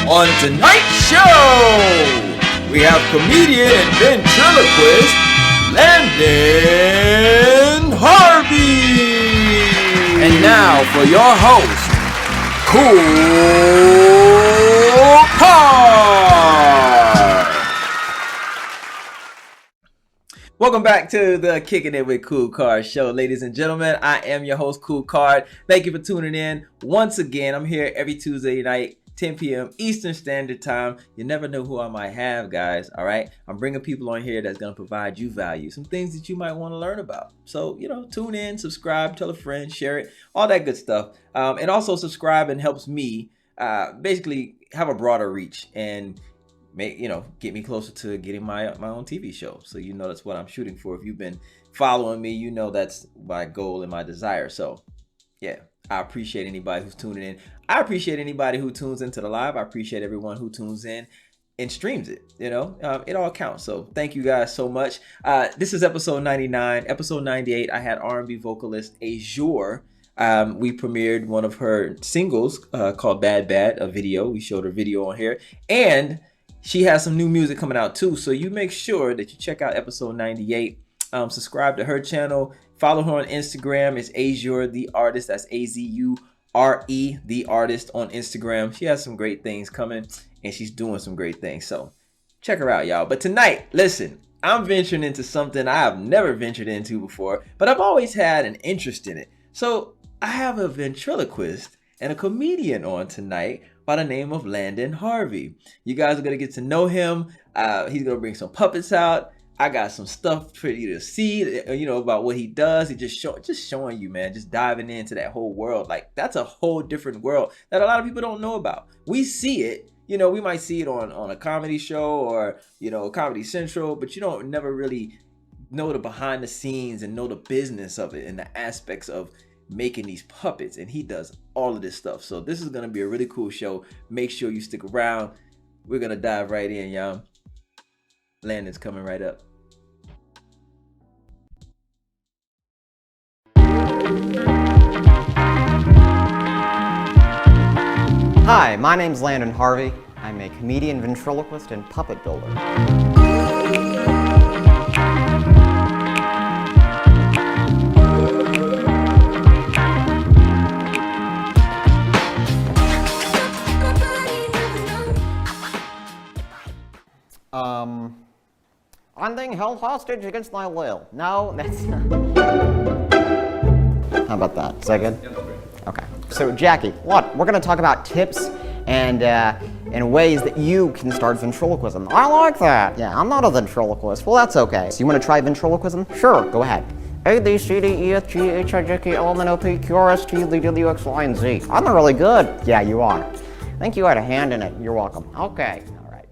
On tonight's show, we have comedian and ventriloquist Landon Harvey. And now for your host, KoolKard. Welcome back to the Kicking It with KoolKard show, ladies and gentlemen. I am your host, KoolKard. Thank you for tuning in. Once again, I'm here every Tuesday night, 10 p.m. Eastern Standard Time. You never know who I might have, guys, all right? I'm bringing people on here that's going to provide you value, some things that you might want to learn about. So, tune in, subscribe, tell a friend, share it, all that good stuff. And also subscribe and helps me basically have a broader reach and get me closer to getting my own TV show. So that's what I'm shooting for. If you've been following me, that's my goal and my desire. So yeah, I appreciate anybody who's tuning in. I appreciate anybody who tunes into the live. I appreciate everyone who tunes in and streams it. It all counts. So thank you guys so much. This is episode 99. Episode 98, I had R&B vocalist Azure. We premiered one of her singles called Bad Bad, a video. We showed her video on here, and she has some new music coming out too. So you make sure that you check out episode 98. Subscribe to her channel. Follow her on Instagram. It's Azure the Artist. That's Azure the Artist on Instagram. She has some great things coming, and she's doing some great things. So check her out, y'all. But tonight, listen, I'm venturing into something I have never ventured into before, but I've always had an interest in it. So I have a ventriloquist and a comedian on tonight by the name of Landon Harvey. You guys are going to get to know him. He's going to bring some puppets out. I got some stuff for you to see, about what he does. He just showing you, man, just diving into that whole world. Like, that's a whole different world that a lot of people don't know about. We see it, we might see it on a comedy show or, Comedy Central, but you don't never really know the behind the scenes and know the business of it and the aspects of making these puppets. And he does all of this stuff. So this is going to be a really cool show. Make sure you stick around. We're going to dive right in, y'all. Landon's coming right up. Hi, my name's Landon Harvey. I'm a comedian, ventriloquist, and puppet builder. I'm being held hostage against my will. No, that's not. How about that? Is that good? Okay. So, Jackie, what? We're going to talk about tips and ways that you can start ventriloquism. I like that. Yeah, I'm not a ventriloquist. Well, that's okay. So, you want to try ventriloquism? Sure, go ahead. A, B, C, D, E, F, G, H, I, J, K, L, M, N, O, P, Q, R, S, T, U, V, W, X, Y, and Z. I'm not really good. Yeah, you are. I think you had a hand in it. You're welcome. Okay. All right.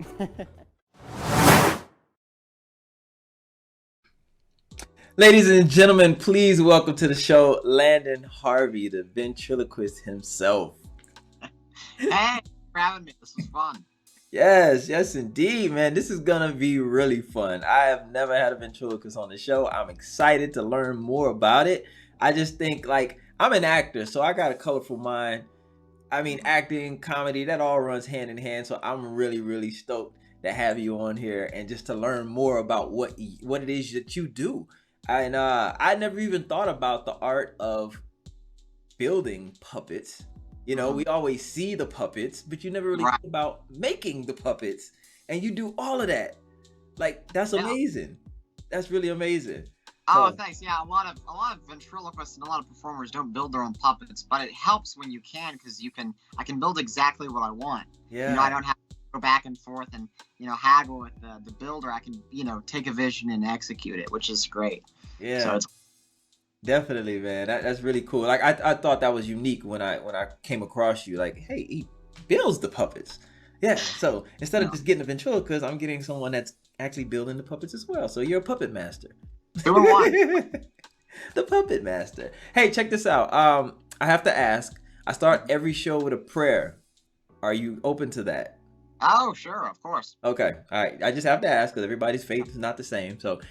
Ladies and gentlemen, please welcome to the show Landon Harvey, the ventriloquist himself. Hey, thanks for having me. This was fun. Yes, indeed, man. This is gonna be really fun. I have never had a ventriloquist on the show. I'm excited to learn more about it. I just think, I'm an actor, so I got a colorful mind. I mean, acting, comedy, that all runs hand in hand. So I'm really, really stoked to have you on here and just to learn more about what it is that you do. And I never even thought about the art of building puppets. We always see the puppets, but you never really think about making the puppets. And you do all of that. That's amazing. That's really amazing. Oh, thanks. Yeah, a lot of ventriloquists and a lot of performers don't build their own puppets, but it helps when you can, because I can build exactly what I want. Yeah. I don't have to go back and forth and haggle with the builder. I can take a vision and execute it, which is great. Yeah. So it's definitely, man. That's really cool. I thought that was unique when I came across you. Hey, he builds the puppets. Yeah. So instead of just getting a ventriloquist, I'm getting someone that's actually building the puppets as well. So you're a puppet master. Doing what? The puppet master. Hey, check this out. I have to ask. I start every show with a prayer. Are you open to that? Oh, sure, of course. Okay, all right. I just have to ask because everybody's faith is not the same. So,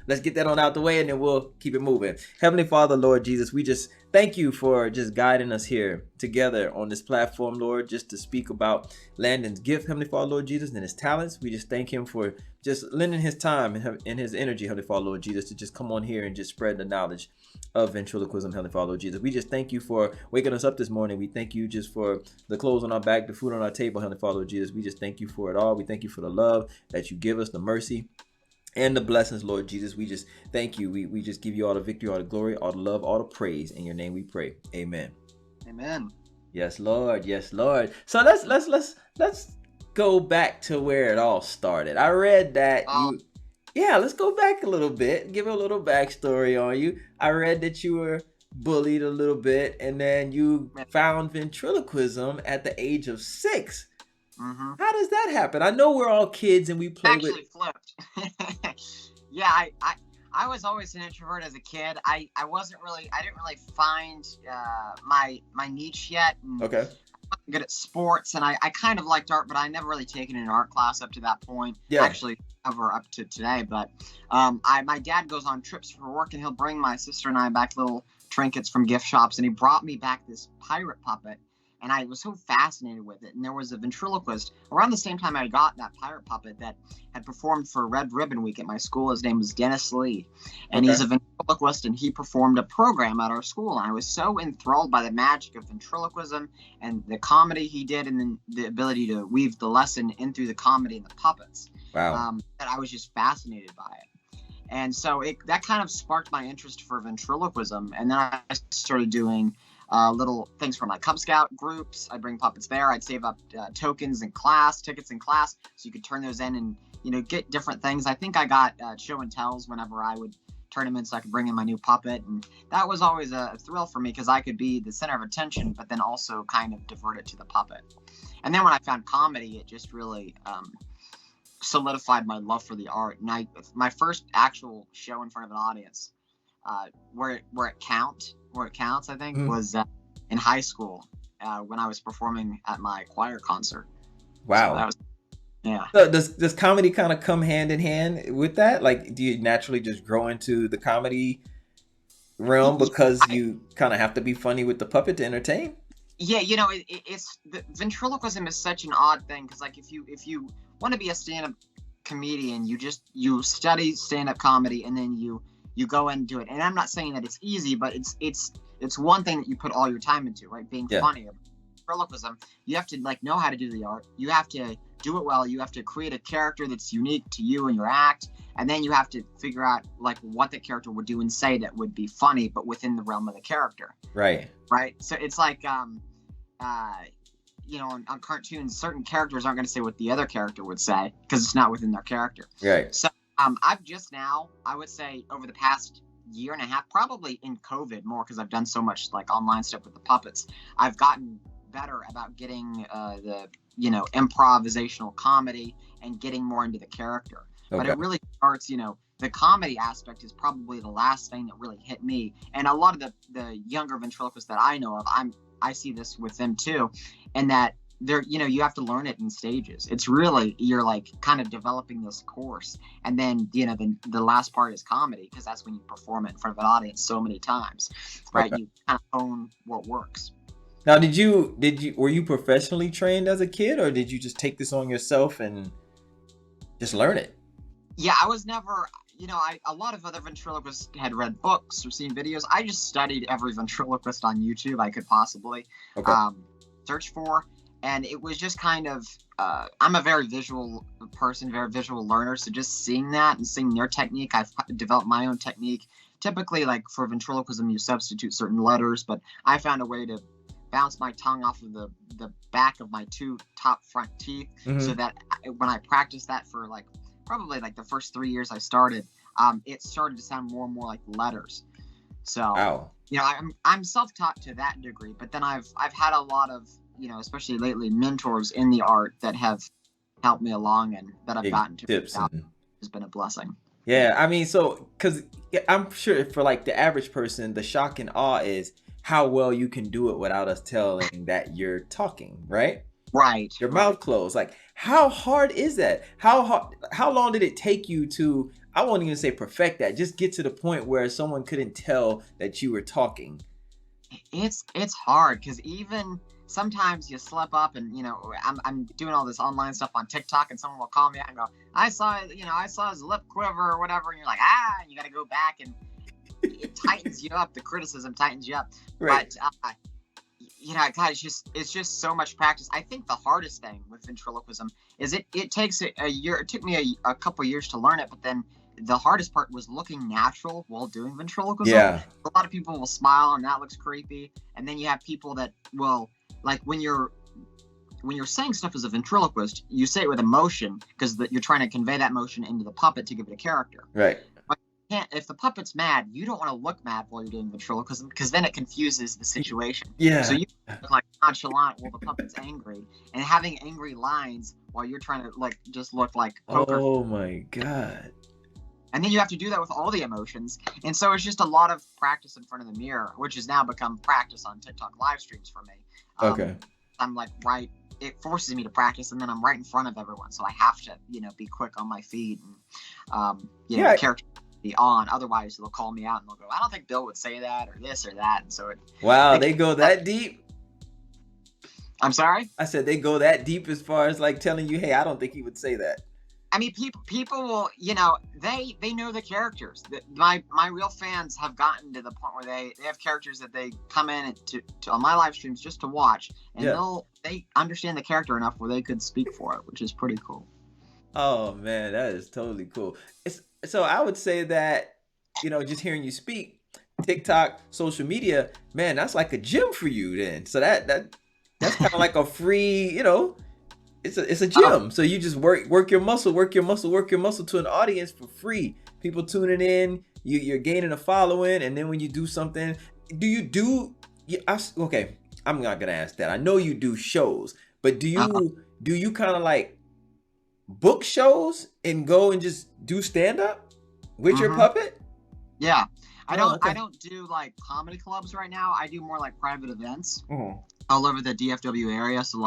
let's get that on out the way and then we'll keep it moving. Heavenly Father, Lord Jesus, we just thank you for just guiding us here together on this platform, Lord, just to speak about Landon's gift, Heavenly Father, Lord Jesus, and his talents. We just thank him for just lending his time and his energy, Heavenly Father, Lord Jesus, to just come on here and just spread the knowledge of ventriloquism, Heavenly Father, Lord Jesus. We just thank you for waking us up this morning. We thank you just for the clothes on our back, the food on our table, Heavenly Father, Lord Jesus. We just thank you for it all. We thank you for the love that you give us, the mercy and the blessings, Lord Jesus. We just thank you. We just give you all the victory, all the glory, all the love, all the praise. In your name we pray. Amen. Amen. Yes, Lord. Yes, Lord. So let's go back to where it all started. I read that let's go back a little bit. Give a little backstory on you. I read that you were bullied a little bit, and then you found ventriloquism at the age of 6. Mm-hmm. How does that happen? I know we're all kids and we play Actually flipped. Yeah, I was always an introvert as a kid. I didn't really find my niche yet. Okay. I wasn't good at sports, and I kind of liked art, but I never really taken an art class up to that point. Yeah. Actually, ever up to today. But my dad goes on trips for work, and he'll bring my sister and I back little trinkets from gift shops, and he brought me back this pirate puppet. And I was so fascinated with it. And there was a ventriloquist around the same time I got that pirate puppet that had performed for Red Ribbon Week at my school. His name was Dennis Lee. And he's a ventriloquist, and he performed a program at our school. And I was so enthralled by the magic of ventriloquism and the comedy he did, and then the ability to weave the lesson in through the comedy and the puppets. Wow. That I was just fascinated by it. And so that kind of sparked my interest for ventriloquism. And then I started doing little things from my Cub Scout groups. I'd bring puppets there. I'd save up tickets in class, so you could turn those in and get different things. I think I got show and tells whenever I would turn them in, so I could bring in my new puppet, and that was always a thrill for me because I could be the center of attention, but then also kind of divert it to the puppet. And then when I found comedy, it just really solidified my love for the art. And my first actual show in front of an audience, where it counts, I think, was in high school when I was performing at my choir concert. Wow. So that was, yeah. So does comedy kind of come hand in hand with that? Like, do you naturally just grow into the comedy realm because you kind of have to be funny with the puppet to entertain? Yeah, it's the ventriloquism is such an odd thing because, like, if you want to be a stand-up comedian, you study stand-up comedy and then you go and do it. And I'm not saying that it's easy, but it's one thing that you put all your time into, right? Being funny. Ventriloquism, you have to know how to do the art. You have to do it well. You have to create a character that's unique to you and your act, and then you have to figure out what the character would do and say that would be funny, but within the realm of the character. Right. So it's like on cartoons, certain characters aren't going to say what the other character would say because it's not within their character. Right. So I've just now, I would say over the past year and a half, probably in COVID more because I've done so much online stuff with the puppets, I've gotten better about getting the improvisational comedy and getting more into the character. Okay. But it really starts, the comedy aspect is probably the last thing that really hit me. And a lot of the younger ventriloquists that I know of, I see this with them too, and that there, you have to learn it in stages. It's really, you're kind of developing this course, and then the last part is comedy because that's when you perform it in front of an audience so many times, right? Okay. You kind of own what works. Now, were you professionally trained as a kid, or did you just take this on yourself and just learn it? Yeah, I was never. A lot of other ventriloquists had read books or seen videos. I just studied every ventriloquist on YouTube I could possibly search for. And it was just kind of, I'm a very visual person, very visual learner. So just seeing that and seeing their technique, I've developed my own technique. Typically, for ventriloquism, you substitute certain letters, but I found a way to bounce my tongue off of the back of my two top front teeth, so that when I practiced that for probably the first 3 years I started, it started to sound more and more like letters. So, wow. I'm self-taught to that degree, but then I've had a lot of, especially lately, mentors in the art that have helped me along and that I've gotten to tips has been a blessing. Yeah, I mean, so because I'm sure for the average person, the shock and awe is how well you can do it without us telling that you're talking, right? Right. Your mouth closed. How hard is that? How long did it take you to, I won't even say perfect that, just get to the point where someone couldn't tell that you were talking? It's hard because even sometimes you slip up and I'm doing all this online stuff on TikTok and someone will call me out and go, I saw his lip quiver or whatever, and you're like, and you got to go back, and it tightens you up. The criticism tightens you up. Right. But God, it's just so much practice. I think the hardest thing with ventriloquism is it takes a year. It took me a couple years to learn it, but then the hardest part was looking natural while doing ventriloquism. Yeah. A lot of people will smile and that looks creepy, and then you have people that will, like, when you're saying stuff as a ventriloquist, you say it with emotion because you're trying to convey that emotion into the puppet to give it a character. Right. But if the puppet's mad, you don't want to look mad while you're doing ventriloquism because then it confuses the situation. Yeah. So you look like nonchalant while the puppet's angry, and having angry lines while you're trying to just look like poker. Oh my God. And then you have to do that with all the emotions. And so it's just a lot of practice in front of the mirror, which has now become practice on TikTok live streams for me. Okay. I'm it forces me to practice, and then I'm right in front of everyone. So I have to, be quick on my feet and, character be on. Otherwise they'll call me out and they'll go, I don't think Bill would say that or this or that. And so they go that deep? I'm sorry? I said they go that deep as far as telling you, hey, I don't think he would say that. I mean, people will, they know the characters. My real fans have gotten to the point where they have characters that they come in to on my live streams just to watch, and they understand the character enough where they could speak for it, which is pretty cool. Oh man, that is totally cool. So I would say that, just hearing you speak, TikTok, social media, man, that's like a gym for you then. So that's kind of like a free, it's a gym. So you just work your muscle to an audience for free. People tuning in, you're gaining a following, and then when you do something, okay, I'm not gonna ask that. I know you do shows, but do you kind of book shows and go and just do stand up with your puppet? Yeah. I don't do comedy clubs right now. I do more private events all over the DFW area. So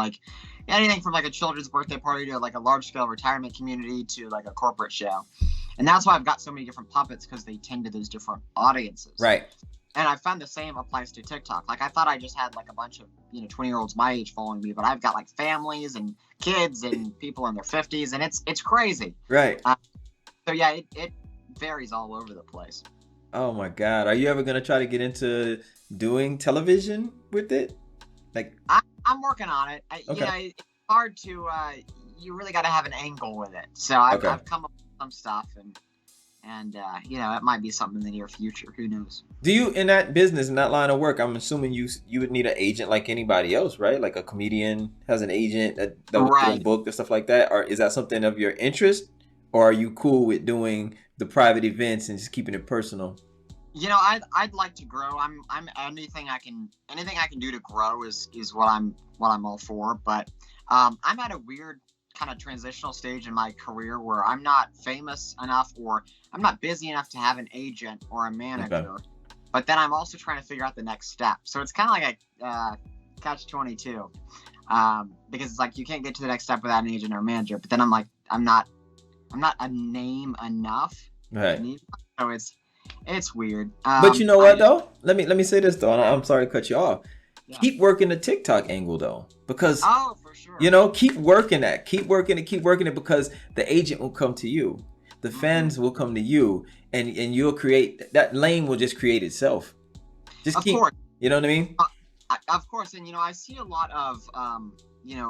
anything from a children's birthday party to a large scale retirement community to a corporate show. And that's why I've got so many different puppets, because they tend to those different audiences. Right. And I found the same applies to TikTok. I thought I just had a bunch of 20-year-olds my age following me, but I've got families and kids and people in their 50s, and it's crazy. Right. So yeah, it varies all over the place. Oh my God. Are you ever going to try to get into doing television with it? I'm working on it. It's hard to, you really got to have an angle with it. So I've come up with some stuff, and it might be something in the near future. Who knows? Do you, in that business, in that line of work, I'm assuming you would need an agent like anybody else, right? Like a comedian has an agent that will book and stuff like that. Or is that something of your interest? Or are you cool with doing the private events and just keeping it personal? I'd like to grow. I'm anything I can do to grow is what I'm all for. But I'm at a weird kind of transitional stage in my career where I'm not famous enough, or I'm not busy enough to have an agent or a manager. Okay. But then I'm also trying to figure out the next step. So it's kind of like a catch-22, because it's you can't get to the next step without an agent or a manager. But then I'm not a name enough. Right. So it's weird. But you know what though? Let me say this though, and I'm sorry to cut you off. Yeah. Keep working the TikTok angle though, because for sure. Keep working it, because the agent will come to you, the fans will come to you, and you'll create that lane will just create itself. Of course. You know what I mean? Of course, and I see a lot of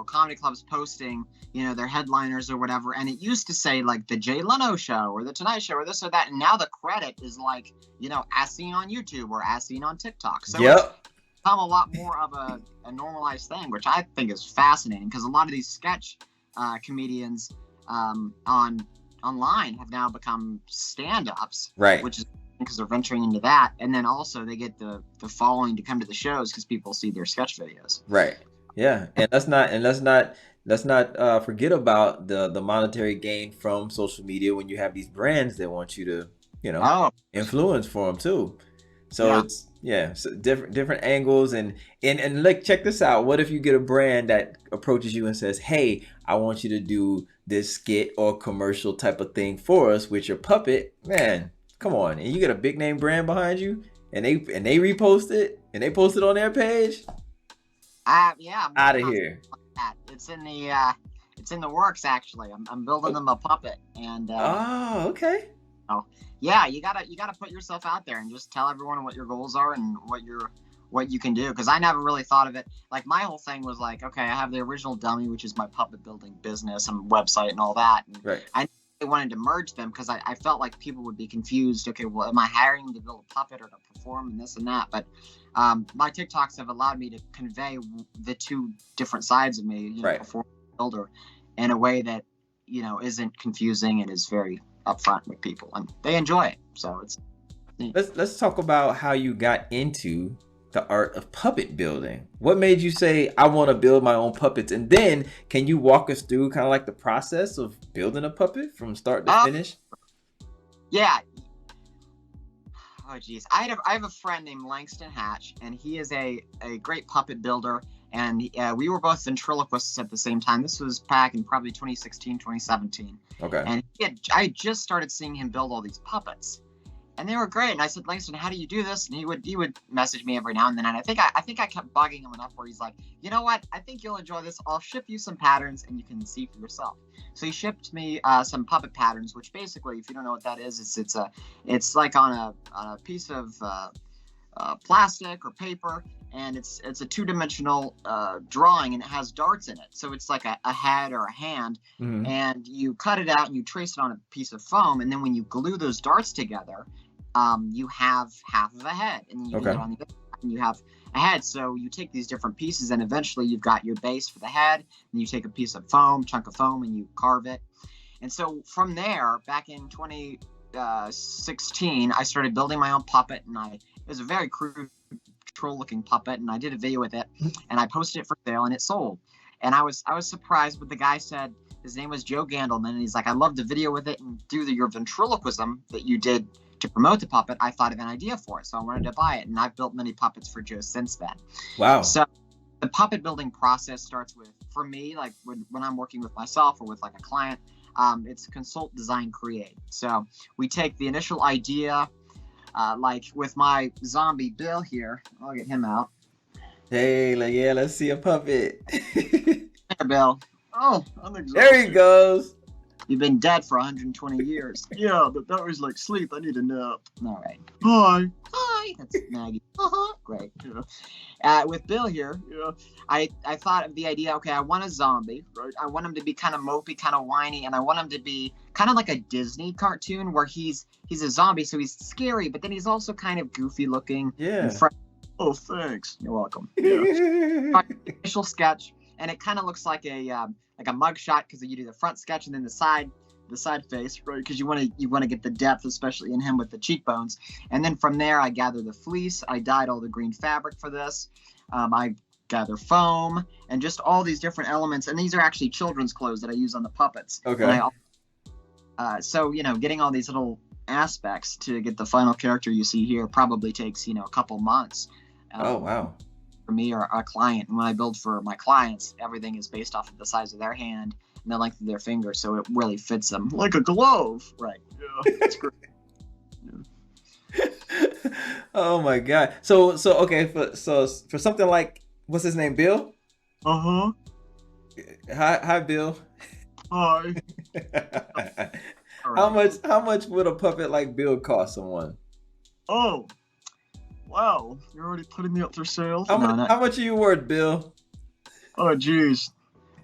comedy clubs posting, their headliners or whatever, and it used to say the Jay Leno show or the Tonight Show or this or that, and now the credit is as seen on YouTube or as seen on TikTok. So it's become a lot more of a normalized thing, which I think is fascinating, because a lot of these sketch comedians online have now become stand-ups, right? Which is because they're venturing into that, and then also they get the following to come to the shows because people see their sketch videos, right? Yeah, and let's not forget about the monetary gain from social media when you have these brands that want you to influence for them too. So so different angles, and look, check this out. What if you get a brand that approaches you and says, "Hey, I want you to do this skit or commercial type of thing for us with your puppet." Man, come on, and you get a big name brand behind you, and they repost it. And they posted on their page? Yeah. Out of here. It's in the works actually. I'm building them a puppet, and oh, okay. Oh, yeah, you gotta put yourself out there and just tell everyone what your goals are and what you can do. Because I never really thought of it. Like, my whole thing was like, okay, I have the original dummy, which is my puppet building business and website and all that. And right. I wanted to merge them because I felt like people would be confused. Okay, well, am I hiring them to build a puppet or to perform and this and that? But my TikToks have allowed me to convey the two different sides of me, you know, performer, builder, in a way that, you know, isn't confusing and is very upfront with people, and they enjoy it. So it's neat. Let's talk about how you got into the art of puppet building. What made you say, I want to build my own puppets? And then can you walk us through kind of like the process of building a puppet from start to finish? Yeah. Oh geez, I have a friend named Langston Hatch, and he is a great puppet builder, and we were both ventriloquists at the same time. This was back in probably 2016, 2017. Okay. And I just started seeing him build all these puppets, and they were great. And I said, Langston, how do you do this? And he would message me every now and then. And I think I kept bugging him enough where he's like, you know what? I think you'll enjoy this. I'll ship you some patterns and you can see for yourself. So he shipped me some puppet patterns, which basically, if you don't know what that is, it's like on a piece of plastic or paper, and it's a two-dimensional drawing, and it has darts in it. So it's like a head or a hand, and you cut it out and you trace it on a piece of foam, and then when you glue those darts together, you have half of a head, and then you do it on the other side, and you have a head. So you take these different pieces, and eventually you've got your base for the head, and you take a piece of foam, chunk of foam, and you carve it. And so from there, back in 2016, I started building my own puppet, and it was a very crude troll-looking puppet, and I did a video with it, and I posted it for sale, and it sold. And I was surprised, but the guy said, his name was Joe Gandelman, and he's like, I loved the video with it, and through your ventriloquism that you did to promote the puppet, I thought of an idea for it, so I wanted to buy it, and I've built many puppets for Joe since then. Wow. So the puppet building process starts with, for me, like when I'm working with myself or with like a client, it's consult, design, create. So we take the initial idea, like with my zombie Bill here. I'll get him out. Hey, yeah, let's see a puppet. There, Bill. Oh, I'm exhausted. There he goes. You've been dead for 120 years. Yeah, but that was like sleep. I need a nap. All right. Hi. Hi. That's Maggie. Great. Yeah. With Bill here, I thought of the idea, okay, I want a zombie, right? I want him to be kind of mopey, kind of whiny, and I want him to be kind of like a Disney cartoon where he's a zombie, so he's scary, but then he's also kind of goofy looking. Yeah. Oh, thanks. You're welcome. Yeah. Initial sketch, and it kind of looks like a mug shot, because you do the front sketch and then the side face, right? Because you want to get the depth, especially in him with the cheekbones. And then from there, I gather the fleece. I dyed all the green fabric for this. I gather foam and just all these different elements. And these are actually children's clothes that I use on the puppets. Okay. So getting all these little aspects to get the final character you see here probably takes a couple months. Oh wow. For me or a client. And when I build for my clients, everything is based off of the size of their hand and the length of their finger, so it really fits them like a glove. Right. Yeah, that's great. Yeah. Oh my god. So okay, for something like, what's his name, Bill? Uh-huh. Hi Bill. Hi. Right. How much would a puppet like Bill cost someone? Oh. Wow, you're already putting me up for sale? How much are you worth, Bill? Oh, geez.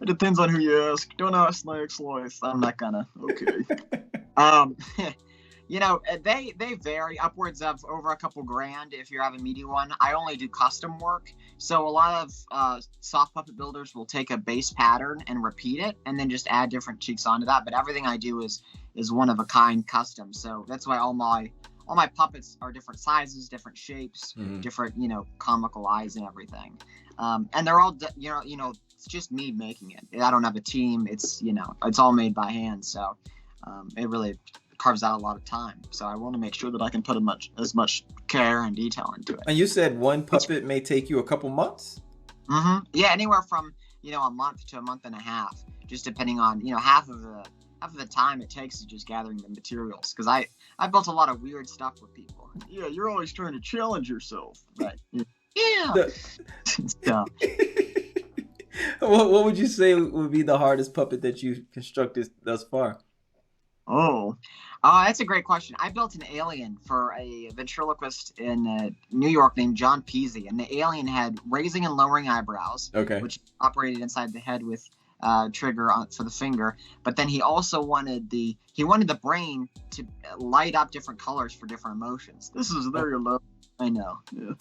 It depends on who you ask. Don't ask my ex-wife. I'm not gonna. Okay. They vary upwards of over a couple grand if you're having a medium one. I only do custom work. So a lot of soft puppet builders will take a base pattern and repeat it and then just add different cheeks onto that. But everything I do is one of a kind custom. So that's why all my puppets are different sizes, different shapes, different, comical eyes and everything. And they're all, it's just me making it. I don't have a team. It's, it's all made by hand. So it really carves out a lot of time. So I want to make sure that I can put as much care and detail into it. And you said one puppet may take you a couple months? Mm-hmm. Yeah, anywhere from, a month to a month and a half, just depending on, half of the time it takes is just gathering the materials, because I built a lot of weird stuff with people. Yeah, you're always trying to challenge yourself. Right. Yeah. So, what would you say would be the hardest puppet that you've constructed thus far? That's a great question. I built an alien for a ventriloquist in New York named John Peasy, and the alien had raising and lowering eyebrows, which operated inside the head with trigger for the finger. But then he also wanted the brain to light up different colors for different emotions. This is very low. I know. Yeah.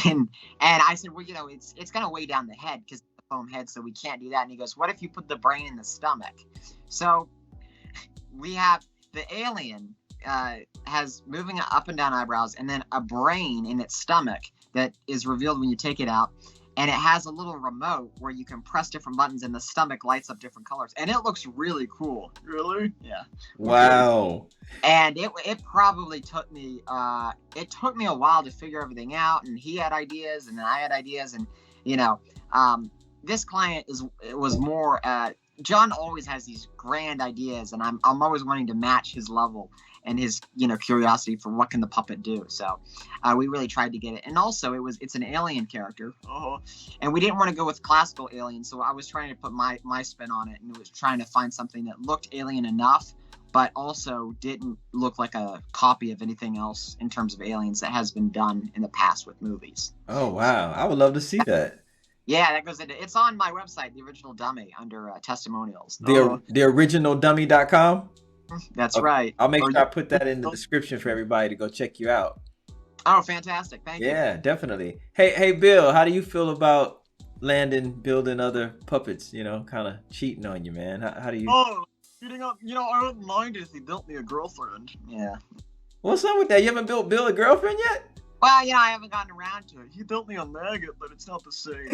And I said, well, it's gonna weigh down the head because it's a foam head, so we can't do that. And he goes, what if you put the brain in the stomach? So we have the alien has moving up and down eyebrows, and then a brain in its stomach that is revealed when you take it out. And it has a little remote where you can press different buttons, and the stomach lights up different colors. And it looks really cool. Really? Yeah. Wow. And it probably took me a while to figure everything out. And he had ideas, and I had ideas, and this client was more. John always has these grand ideas, and I'm always wanting to match his level and his curiosity for what can the puppet do. So we really tried to get it. And also it's an alien character, and we didn't want to go with classical alien, so I was trying to put my spin on it, and was trying to find something that looked alien enough but also didn't look like a copy of anything else in terms of aliens that has been done in the past with movies. Oh wow, I would love to see that. Yeah, that goes into it's on my website, The Original Dummy, under testimonials. The originaldummy.com. That's right. I'll make sure I put that in the description for everybody to go check you out. Oh, fantastic. Thank you. Yeah, definitely. Hey, Bill, how do you feel about Landon building other puppets, kind of cheating on you, man? How do you... Oh, cheating on... I wouldn't mind if he built me a girlfriend. Yeah. What's up with that? You haven't built Bill a girlfriend yet? Well, I haven't gotten around to it. He built me a maggot, but it's not the same.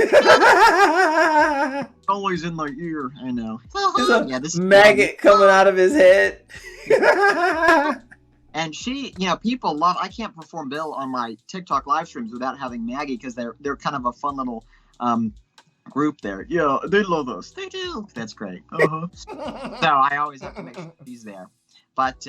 Always in my ear. I know. This is maggot coming out of his head. And she, people love. I can't perform Bill on my TikTok live streams without having Maggie, because they're kind of a fun little group there. Yeah, they love us. They do. That's great. So I always have to make sure he's there. But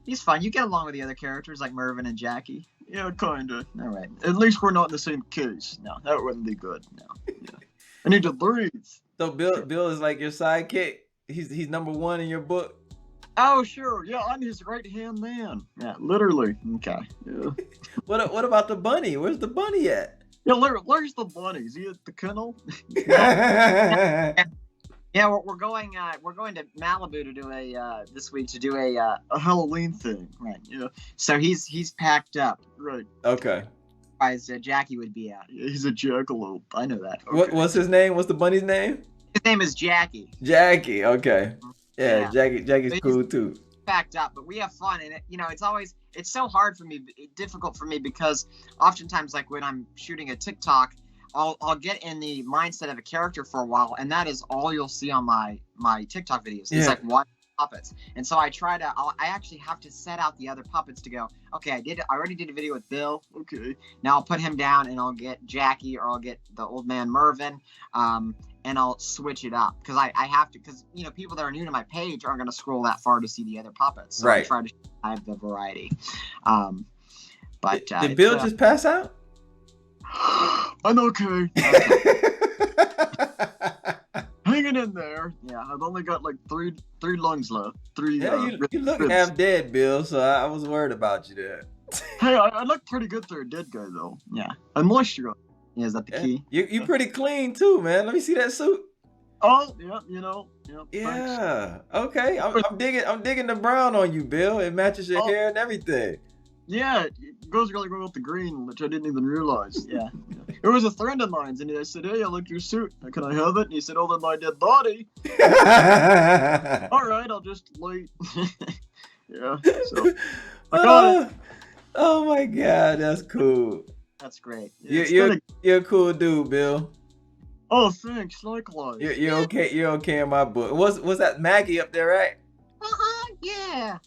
he's fun. You get along with the other characters like Mervin and Jackie. Yeah, kinda. All right. At least we're not in the same case. No, that wouldn't be good. No. Yeah. I need to breathe. So Bill is like your sidekick. He's number one in your book. Oh sure, yeah, I'm his right hand man. Yeah, literally. Okay. Yeah. What about the bunny? Where's the bunny at? Yeah, where's the bunny? Is he at the kennel? Yeah, we're going to Malibu to do this week to do a Halloween thing. Right. Yeah. So he's packed up. Right. Okay. Otherwise, Jackie would be out. Yeah, he's a jackalope. I know that. Okay. What's his name? What's the bunny's name? His name is Jackie. Jackie. Okay. Yeah. Jackie's cool too. Packed up, but we have fun, and it's so hard for me, difficult for me, because oftentimes, like when I'm shooting a TikTok, I'll get in the mindset of a character for a while, and that is all you'll see on my TikTok videos. It's like one puppets, and so I actually have to set out the other puppets to go, okay, I already did a video with Bill, okay, now I'll put him down, and I'll get Jackie, or I'll get the old man Mervin, and I'll switch it up, because I have to, because people that are new to my page aren't going to scroll that far to see the other puppets, so I try to have the variety. But did Bill just pass out? I'm okay. Hanging in there. Yeah, I've only got like three lungs left. You look half dead, Bill, so I was worried about you there. Hey, I look pretty good for a dead guy, though. Yeah, I'm moisturized. Yeah, is that the key? You pretty clean too, man. Let me see that suit. Oh, yeah, Yeah. Okay. I'm digging the brown on you, Bill. It matches your hair and everything. Yeah, it goes really well with the green, which I didn't even realize. Yeah. It was a friend of mine's, and I said, hey, I like your suit. Can I have it? And he said, oh, then my dead body. All right, I'll just wait. Yeah, so I got it. Oh, my God, that's cool. That's great. You're a cool dude, Bill. Oh, thanks. Likewise. You're okay. You're okay in my book. Was that Maggie up there, right? Yeah.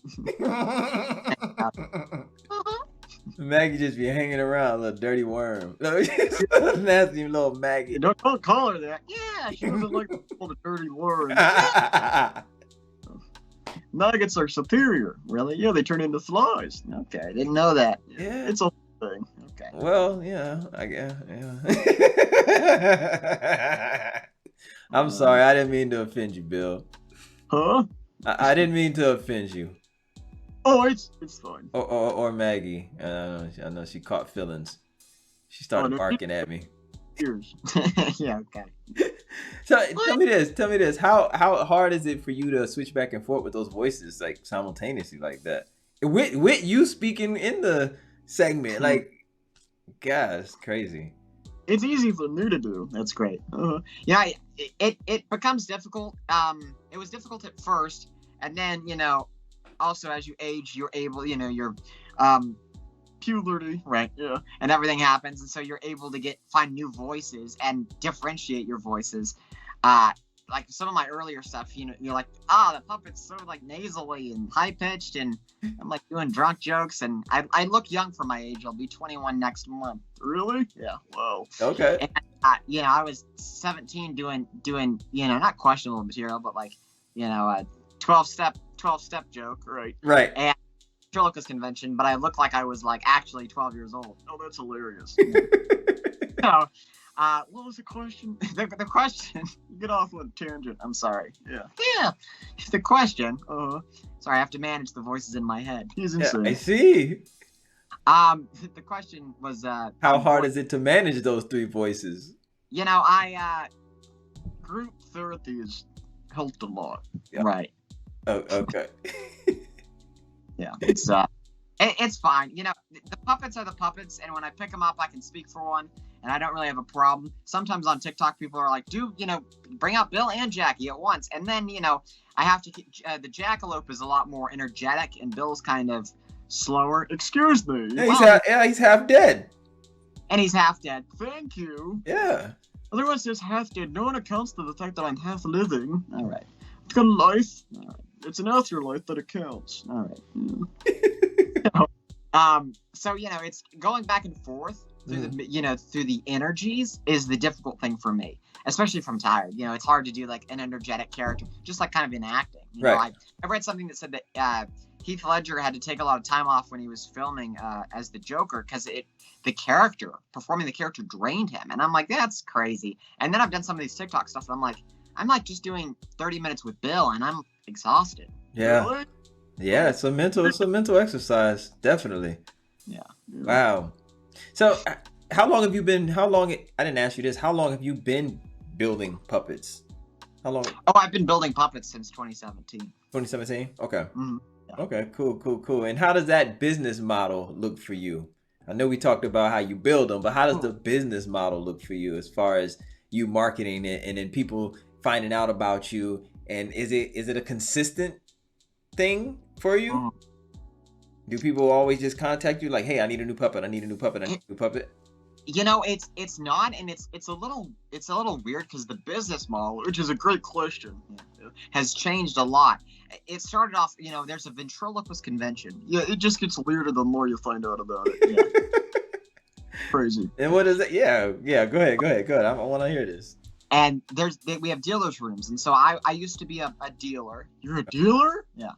Maggie just be hanging around, little dirty worm. Nasty little Maggie. Don't call her that. Yeah, she doesn't like to call the dirty worm. Maggots are superior. Really? Yeah, they turn into flies. Okay, I didn't know that. Yeah. It's a thing. okay. Well, yeah, I guess. Yeah. I'm sorry. I didn't mean to offend you, Bill. Huh? I didn't mean to offend you. Oh, it's fine. Or Maggie. I know she caught feelings. She started barking at me. Cheers. Yeah, okay. So tell me this. How hard is it for you to switch back and forth with those voices like simultaneously like that? With you speaking in the segment, like, God, it's crazy. It's easy for me to do. That's great. Yeah, it becomes difficult. It was difficult at first, and then also as you age, you're able, your puberty. right, Yeah. and everything happens, and so you're able to find new voices and differentiate your voices. Like some of my earlier stuff, you're like, the puppet's so like nasally and high pitched, and I'm like doing drunk jokes, and I look young for my age. I'll be 21 next month. Really? Yeah. Wow. Okay. And, I was 17 doing not questionable material, but like, 12-step joke. Right. Right. And ventriloquist convention, but I looked like I was like actually 12 years old. Oh, that's hilarious. So, What was the question? the question, Get off on a tangent. I'm sorry. Yeah. The question, Uh-huh. sorry, I have to manage the voices in my head. He's Yeah, insane. I see. The question was, How hard is it to manage those three voices? I, Group therapy has helped a lot. Yeah. right. Oh, okay. Yeah, it's fine. The puppets are the puppets, and when I pick them up, I can speak for one, and I don't really have a problem. Sometimes on TikTok, people are like, "Dude, bring out Bill and Jackie at once," and then I have to. The Jackalope is a lot more energetic, and Bill's kind of slower. Excuse me. Yeah, he's half dead. And he's half dead. Thank you. Yeah. Everyone says half dead. No one accounts for the fact that I'm half living. All right. I've got a life. All right. It's an afterlife that accounts. All right. Yeah. So it's going back and forth through through the energies is the difficult thing for me, especially if I'm tired. It's hard to do like an energetic character, just like kind of in acting. Right. I read something that said that Heath Ledger had to take a lot of time off when he was filming as the Joker because performing the character drained him, and I'm like, that's crazy. And then I've done some of these TikTok stuff, and I'm like just doing 30 minutes with Bill, and I'm exhausted. Yeah. Really? Yeah, it's a mental exercise, definitely. Yeah. Wow. So, I didn't ask you this. How long have you been building puppets? How long? Oh, I've been building puppets since 2017. 2017? Okay. Mhm. Yeah. Okay, cool. And how does that business model look for you? I know we talked about how you build them, but how does the business model look for you as far as you marketing it and then people finding out about you? And is it a consistent thing for you? Mhm. Do people always just contact you like, hey, I need a new puppet, I need a new puppet, I need a new puppet? It's not, and it's a little weird because the business model, Which is a great question. has changed a lot. It started off, there's a ventriloquist convention. Yeah, it just gets weirder the more you find out about it. Yeah. Crazy. And what is it? Yeah, go ahead. I want to hear this. And we have dealers rooms, and so I used to be a dealer. You're a dealer? Yeah,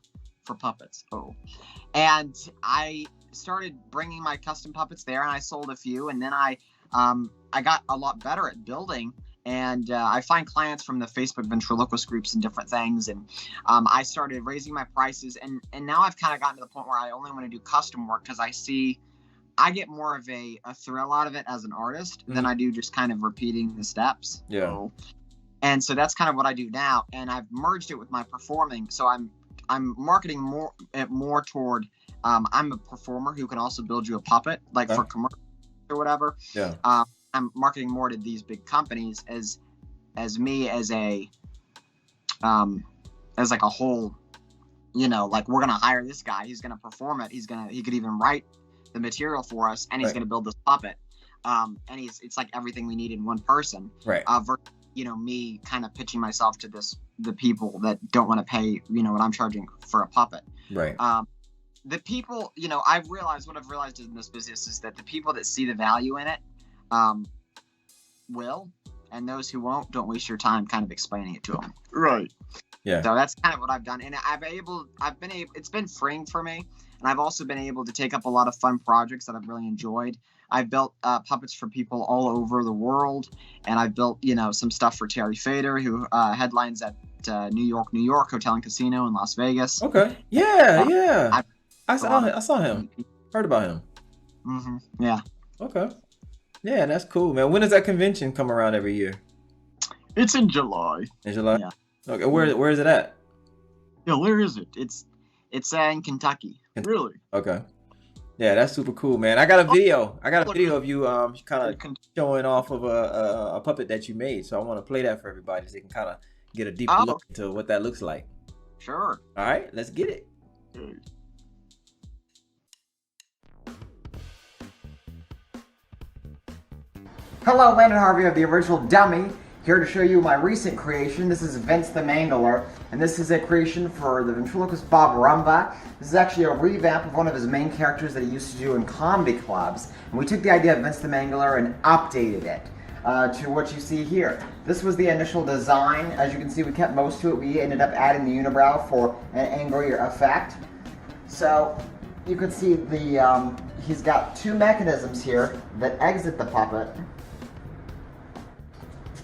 for puppets. Oh, and I started bringing my custom puppets there, and I sold a few, and then I got a lot better at building, and I find clients from the Facebook ventriloquist groups and different things, and I started raising my prices, and now I've kind of gotten to the point where I only want to do custom work because I get more of a thrill out of it as an artist than I do just kind of repeating the steps. Yeah. And so that's kind of what I do now, and I've merged it with my performing. So I'm marketing more toward I'm a performer who can also build you a puppet, like for commercial or whatever. Yeah. I'm marketing more to these big companies as me as a as like a whole, like we're gonna hire this guy, he's gonna perform it, he could even write the material for us, and he's gonna build this puppet. And it's like everything we need in one person. Right. Versus, me kind of pitching myself to the people that don't want to pay, what I'm charging for a puppet. Right. The people, I've realized in this business is that the people that see the value in it, will, and those who won't, don't waste your time kind of explaining it to them. Right. Yeah. So that's kind of what I've done, and it's been freeing for me, and I've also been able to take up a lot of fun projects that I've really enjoyed. I've built puppets for people all over the world, and I've built, you know, some stuff for Terry Fader, who headlines at New York Hotel and Casino in Las Vegas. Okay. Yeah. I saw him. Heard about him. Yeah. Okay. Yeah, that's cool, man. When does that convention come around every year? It's in July. In July? Yeah. Okay. Where is it at? Yeah, where is it? It's in Kentucky. Really? Okay. Yeah, that's super cool, man. I got a video. Of you kind of showing off of a puppet that you made. So I want to play that for everybody so they can kind of get a deeper look into what that looks like. Sure. All right, let's get it. Hello, Landon Harvey of the original Dummy, here to show you my recent creation. This is Vince the Mangler, and this is a creation for the ventriloquist Bob Rumba. This is actually a revamp of one of his main characters that he used to do in comedy clubs. And we took the idea of Vince the Mangler and updated it to what you see here. This was the initial design. As you can see, we kept most to it. We ended up adding the unibrow for an angrier effect. So you can see the he's got two mechanisms here that exit the puppet.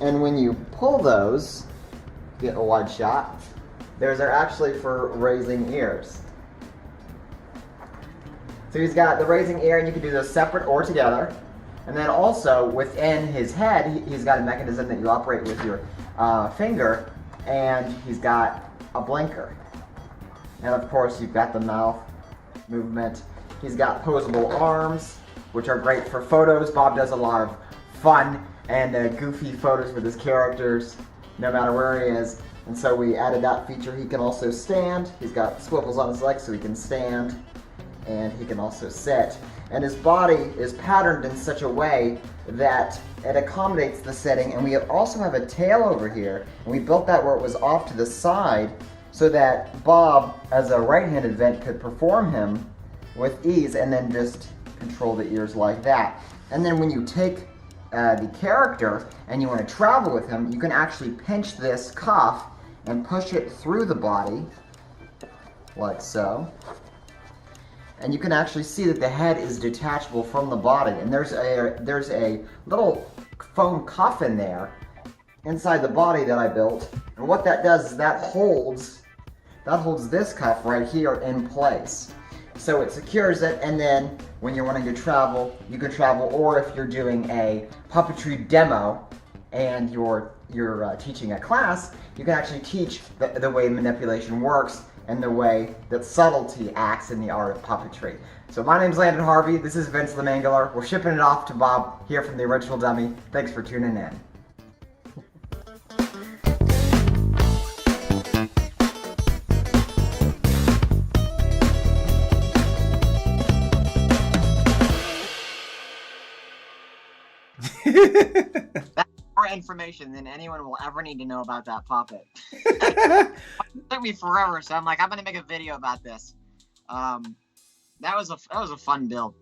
And when you pull those, get a wide shot, those are actually for raising ears. So he's got the raising ear, and you can do those separate or together. And then also within his head, he's got a mechanism that you operate with your finger, and he's got a blinker. And of course, you've got the mouth movement. He's got posable arms, which are great for photos. Bob does a lot of fun and goofy photos with his characters, no matter where he is. And so we added that feature. He can also stand. He's got swivels on his legs so he can stand, and he can also sit. And his body is patterned in such a way that it accommodates the sitting. And we also have a tail over here, and we built that where it was off to the side so that Bob, as a right-handed vent, could perform him with ease and then just control the ears like that. And then when you take the character and you want to travel with him, you can actually pinch this cuff and push it through the body like so, and you can actually see that the head is detachable from the body, and there's a little foam cuff in there inside the body that I built, and what that does is that holds this cuff right here in place. So it secures it, and then when you're wanting to travel, you can travel, or if you're doing a puppetry demo and you're teaching a class, you can actually teach the way manipulation works and the way that subtlety acts in the art of puppetry. So my name's Landon Harvey, this is Vince the Mangler. We're shipping it off to Bob here from the original Dummy. Thanks for tuning in. That's more information than anyone will ever need to know about that puppet. It took me forever, so I'm like, I'm gonna make a video about this. That was a fun build,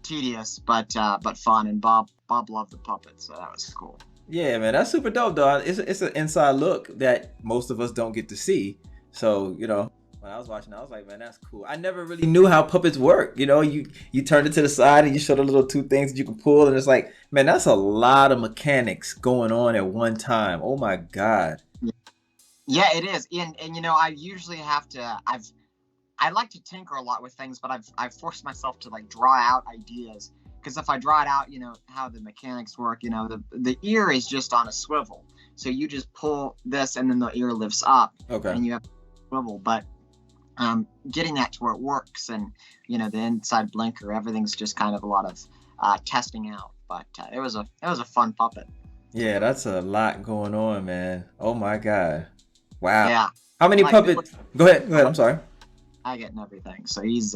tedious but fun, and Bob loved the puppet, so that was cool. Yeah, man, that's super dope, though. It's an inside look that most of us don't get to see. So, you know, when I was watching, I was like, man, that's cool. I never really knew how puppets work. You know, you turn it to the side and you show the little two things that you can pull, and it's like, man, that's a lot of mechanics going on at one time. Oh my God. Yeah, it is. And you know, I usually have to. I like to tinker a lot with things, but I've forced myself to like draw out ideas, because if I draw it out, you know, how the mechanics work, you know, the ear is just on a swivel, so you just pull this and then the ear lifts up. Okay. And you have a swivel, but getting that to where it works, and you know, the inside blinker, everything's just kind of a lot of testing out. But it was a fun puppet. Yeah, that's a lot going on, man. Oh my God. Wow. Yeah. How many puppets? Go ahead. I'm sorry. I get and everything. So he's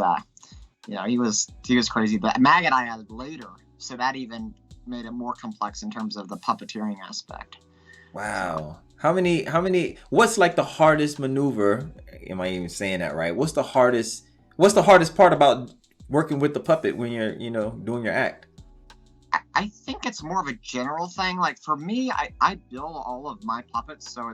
you know, he was crazy. But Maggot I added later, so that even made it more complex in terms of the puppeteering aspect. Wow. How many what's like the hardest maneuver? Am I even saying that right? What's the hardest part about working with the puppet when you're, you know, doing your act? I think it's more of a general thing. Like for me, I build all of my puppets, so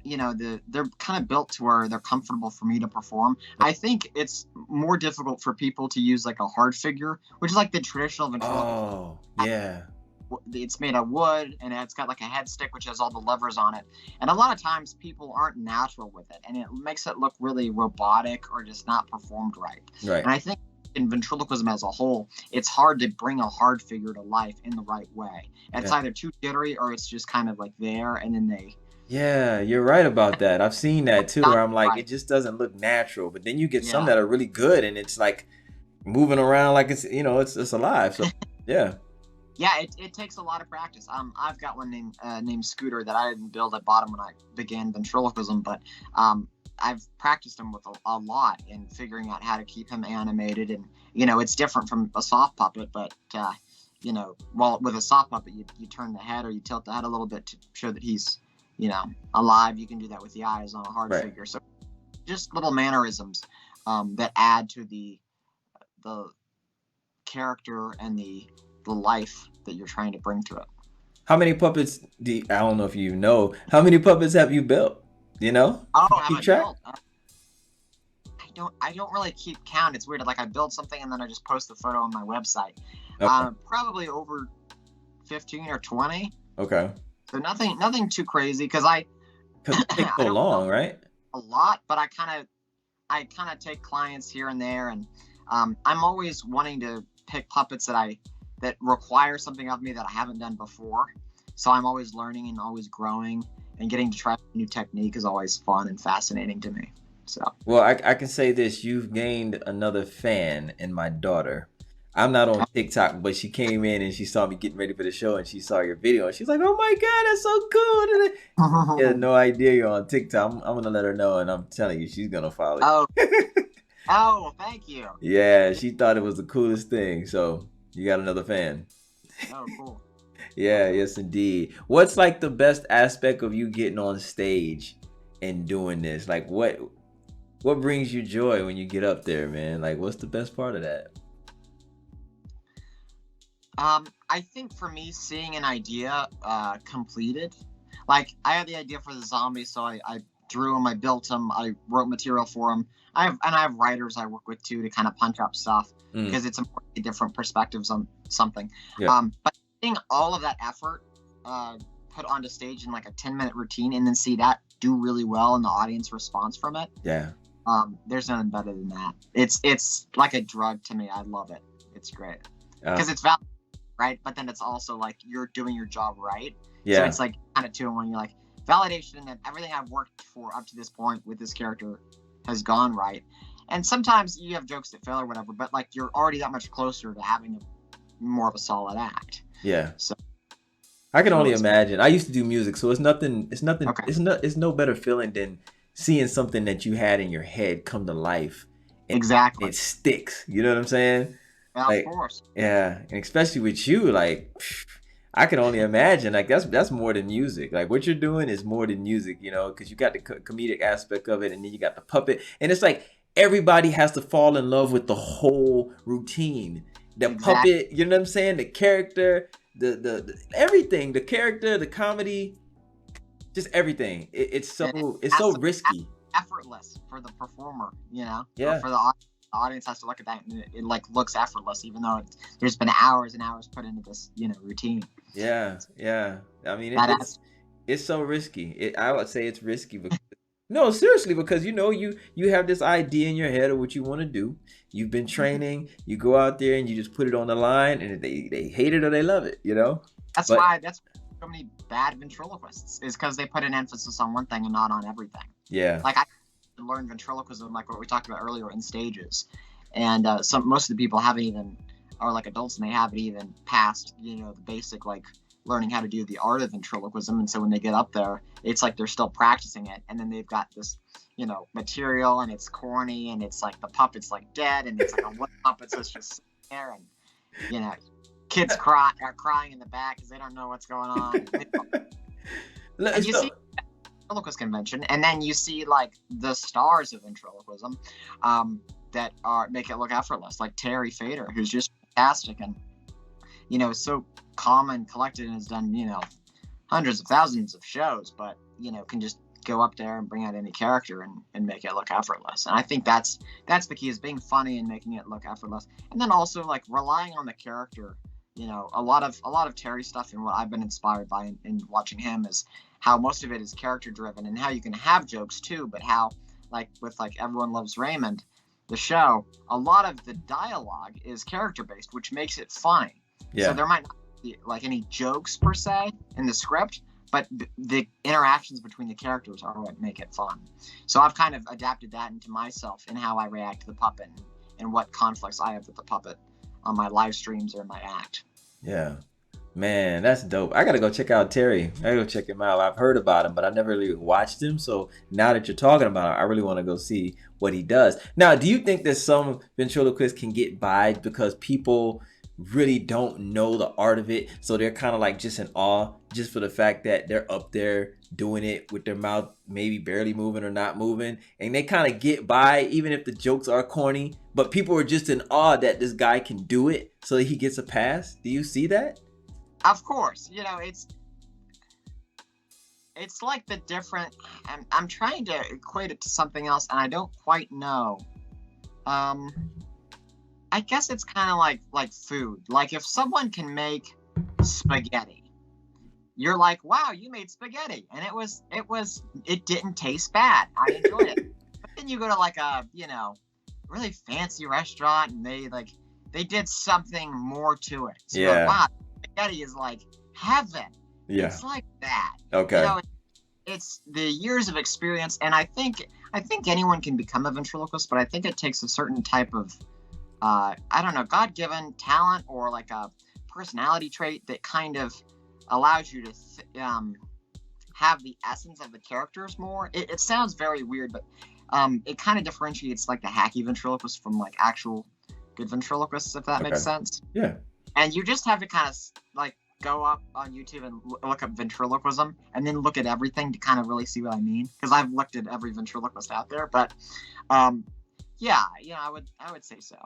they're kind of built to where they're comfortable for me to perform. I think it's more difficult for people to use like a hard figure, which is like the traditional ventriloquism. Oh, yeah. It's made of wood and it's got like a head stick which has all the levers on it, and a lot of times people aren't natural with it, and it makes it look really robotic or just not performed right. Right. And I think in ventriloquism as a whole, it's hard to bring a hard figure to life in the right way. It's either too jittery or it's just kind of like there, and then they Yeah, you're right about that. I've seen that too, where I'm like, it just doesn't look natural. But then you get some that are really good, and it's like moving around like it's it's alive. So yeah. Yeah, it takes a lot of practice. I've got one named Scooter that I didn't build. I bought him when I began ventriloquism, but I've practiced him with a lot in figuring out how to keep him animated. And it's different from a soft puppet, but well, with a soft puppet, you turn the head or you tilt the head a little bit to show that he's alive. You can do that with the eyes on a hard figure. So just little mannerisms that add to the character and the life that you're trying to bring to it. How many puppets I don't know if how many puppets have you built? Keep track? I don't really keep count. It's weird. Like I build something and then I just post the photo on my website. Okay. Probably over 15 or 20. Okay. So nothing too crazy because it takes so long, right? A lot, but I kind of take clients here and there, and I'm always wanting to pick puppets that require something of me that I haven't done before. So I'm always learning and always growing, and getting to try a new technique is always fun and fascinating to me. So well, I can say this: you've gained another fan in my daughter. I'm not on TikTok, but she came in and she saw me getting ready for the show, and she saw your video, and she's like, "Oh my God, that's so cool!" She had no idea you're on TikTok. I'm gonna let her know, and I'm telling you, she's gonna follow you. Oh, thank you. Yeah, she thought it was the coolest thing. So you got another fan. Oh, cool. Yeah, yes, indeed. What's like the best aspect of you getting on stage and doing this? Like, what brings you joy when you get up there, man? Like, what's the best part of that? I think for me, seeing an idea completed. Like, I had the idea for the zombie, so I drew him, I built him, I wrote material for him. I have writers I work with too to kind of punch up stuff because it's important, different perspectives on something. Yeah. But seeing all of that effort put onto stage in like a 10-minute routine, and then see that do really well and the audience response from it. Yeah. There's nothing better than that. It's like a drug to me. I love it. It's great because it's valid, right? But then it's also like you're doing your job right. Yeah. So it's like kind of 2 in 1. You're like validation that everything I've worked for up to this point with this character has gone right. And sometimes you have jokes that fail or whatever, but like you're already that much closer to having more of a solid act. Yeah. So I can only imagine. I used to do music, so it's nothing. Okay. It's no better feeling than seeing something that you had in your head come to life. Exactly. It sticks. You know what I'm saying? Yeah, like, of course. Yeah, and especially with you, like I can only imagine. Like that's more than music. Like what you're doing is more than music, because you got the comedic aspect of it, and then you got the puppet, and it's like everybody has to fall in love with the whole routine. The puppet, you know what I'm saying? The character, the everything, the character, the comedy, just everything. It's so risky. Effortless for the performer, Yeah. For the audience has to look at that and it like looks effortless, even though there's been hours and hours put into this, routine. Yeah. I mean, it's so risky. I would say it's risky because no, seriously, because you have this idea in your head of what you want to do. You've been training. You go out there and you just put it on the line, and they hate it or they love it. That's why so many bad ventriloquists is because they put an emphasis on one thing and not on everything. Yeah. Like I learned ventriloquism, like what we talked about earlier, in stages, and most of the people haven't even, or like adults, and they haven't even passed the basic like learning how to do the art of ventriloquism. And so when they get up there, it's like they're still practicing it, and then they've got this material, and it's corny, and it's like the puppet's like dead, and it's like a wood puppet, so it's just there, and kids are crying in the back because they don't know what's going on. And you see ventriloquist convention, and then you see like the stars of ventriloquism that make it look effortless, like Terry Fader, who's just fantastic and so calm and collected, and has done hundreds of thousands of shows, but can just go up there and bring out any character and make it look effortless. And I think that's the key, is being funny and making it look effortless. And then also like relying on the character. You know, a lot of Terry stuff, and what I've been inspired by in watching him is how most of it is character driven, and how you can have jokes too, but how like with like Everyone Loves Raymond, the show, a lot of the dialogue is character based, which makes it funny. Yeah. So there might not be like any jokes per se in the script, but the interactions between the characters are what make it fun. So I've kind of adapted that into myself and how I react to the puppet and what conflicts I have with the puppet on my live streams or my act. Yeah. Man, that's dope. I gotta go check out Terry. I gotta go check him out. I've heard about him, but I never really watched him. So now that you're talking about it, I really want to go see what he does. Now, do you think that some ventriloquists can get by because people really don't know the art of it, so they're kind of like just in awe just for the fact that they're up there doing it with their mouth maybe barely moving or not moving, and they kind of get by even if the jokes are corny, but people are just in awe that this guy can do it, so he gets a pass? Do you see that? Of course. You know, it's like the different, I'm trying to equate it to something else and I don't quite know. I guess it's kind of like food. Like if someone can make spaghetti, you're like, wow, you made spaghetti, and it didn't taste bad. I enjoyed it. But then you go to like a, you know, really fancy restaurant and they did something more to it. So you're like, wow, spaghetti is like heaven. Yeah. It's like that. Okay. You know, it's the years of experience, and I think anyone can become a ventriloquist, but I think it takes a certain type of I don't know, God-given talent or like a personality trait that kind of allows you to have the essence of the characters more. It sounds very weird, but it kind of differentiates like the hacky ventriloquist from like actual good ventriloquists, if that makes sense. Yeah. And you just have to kind of like go up on YouTube and look up ventriloquism, and then look at everything to kind of really see what I mean. Because I've looked at every ventriloquist out there, but yeah, I would say so.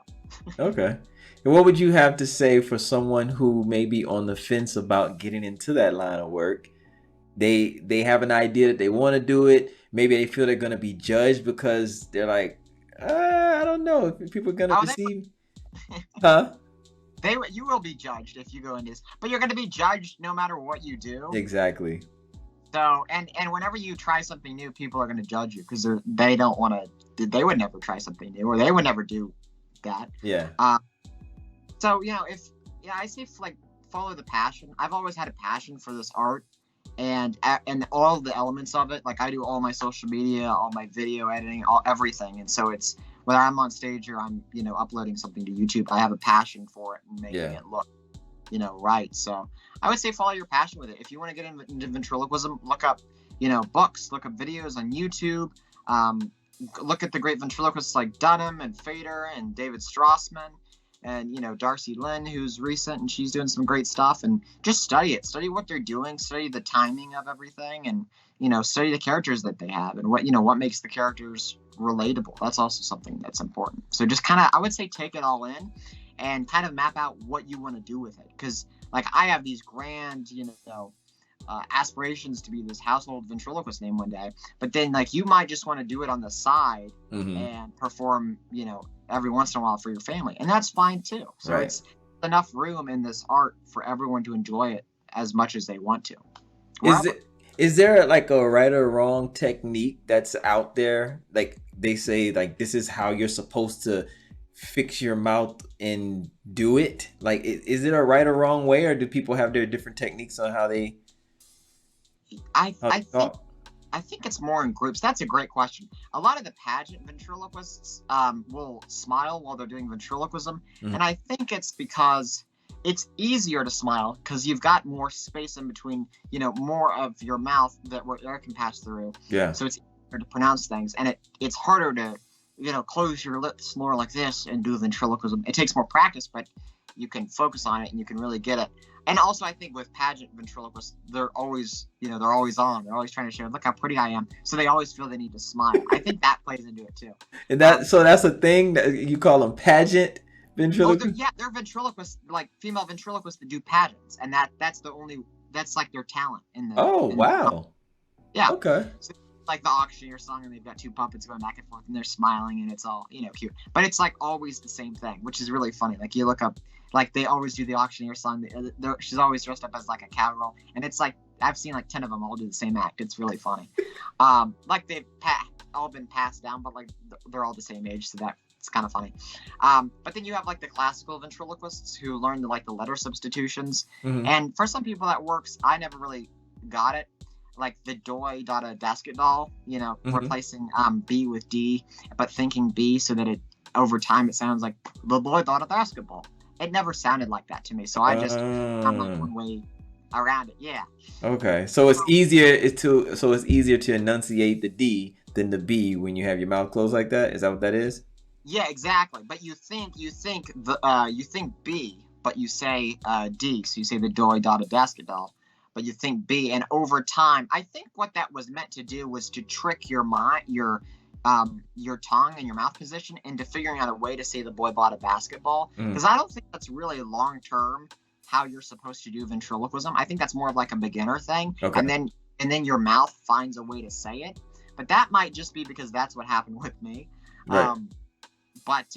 Okay. And what would you have to say for someone who may be on the fence about getting into that line of work? They have an idea that they want to do it. Maybe they feel they're going to be judged because they're like, I don't know if people are going to perceive. Huh? You will be judged if you go into this, but you're going to be judged no matter what you do. Exactly. So, and whenever you try something new, people are going to judge you because they don't want to. They would never try something new, or they would never do that. Yeah. So I say like follow the passion. I've always had a passion for this art, and all the elements of it. Like I do all my social media, all my video editing, everything. And so it's whether I'm on stage or I'm uploading something to YouTube, I have a passion for it and making it look right. So I would say follow your passion with it. If you want to get into ventriloquism, look up books, look up videos on YouTube. Look at the great ventriloquists like Dunham and Fader and David Strassman and Darcy Lynn, who's recent, and she's doing some great stuff. And just study it, study what they're doing, study the timing of everything, and study the characters that they have and what makes the characters relatable. That's also something that's important. So just kind of, I would say, take it all in and kind of map out what you want to do with it. Because like I have these grand aspirations to be this household ventriloquist name one day, but then like you might just want to do it on the side and perform every once in a while for your family, and that's fine too. So it's enough room in this art for everyone to enjoy it as much as they want to. Is there like a right or wrong technique that's out there? Like they say like this is how you're supposed to fix your mouth and do it? Like is it a right or wrong way, or do people have their different techniques on how they I think it's more in groups. That's a great question. A lot of the pageant ventriloquists will smile while they're doing ventriloquism, and I think it's because it's easier to smile because you've got more space in between, more of your mouth where air can pass through. Yeah. So it's easier to pronounce things, and it's harder to close your lips more like this and do ventriloquism. It takes more practice, but you can focus on it and you can really get it. And also, I think with pageant ventriloquists, they're always on. They're always trying to show, look how pretty I am. So they always feel they need to smile. I think that plays into it too. And so that's a thing that you call them pageant ventriloquists? They're ventriloquists, like female ventriloquists that do pageants, and that's like their talent in the. Wow. Yeah. Okay. like the auctioneer song, and they've got two puppets going back and forth, and they're smiling, and it's all cute. But it's like always the same thing, which is really funny. Like you look up, like they always do the auctioneer song. She's always dressed up as like a cowgirl, and it's like I've seen like 10 of them all do the same act. It's really funny. Like they've all been passed down, but like they're all the same age, so that it's kind of funny. But then you have like the classical ventriloquists who learn the letter substitutions, and for some people that works. I never really got it. Like the doy dot basket doll, replacing B with D, but thinking B so that it over time it sounds like the boy thought a basketball. It never sounded like that to me, so I just found like one way around it. Yeah. Okay, so it's easier to enunciate the D than the B when you have your mouth closed like that. Is that what that is? Yeah, exactly. But you think B, but you say D, so you say the doy dot basket doll. But you think B, and over time, I think what that was meant to do was to trick your mind, your tongue and your mouth position into figuring out a way to say the boy bought a basketball. Because I don't think that's really long term how you're supposed to do ventriloquism. I think that's more of like a beginner thing, and then your mouth finds a way to say it. But that might just be because that's what happened with me. Right. But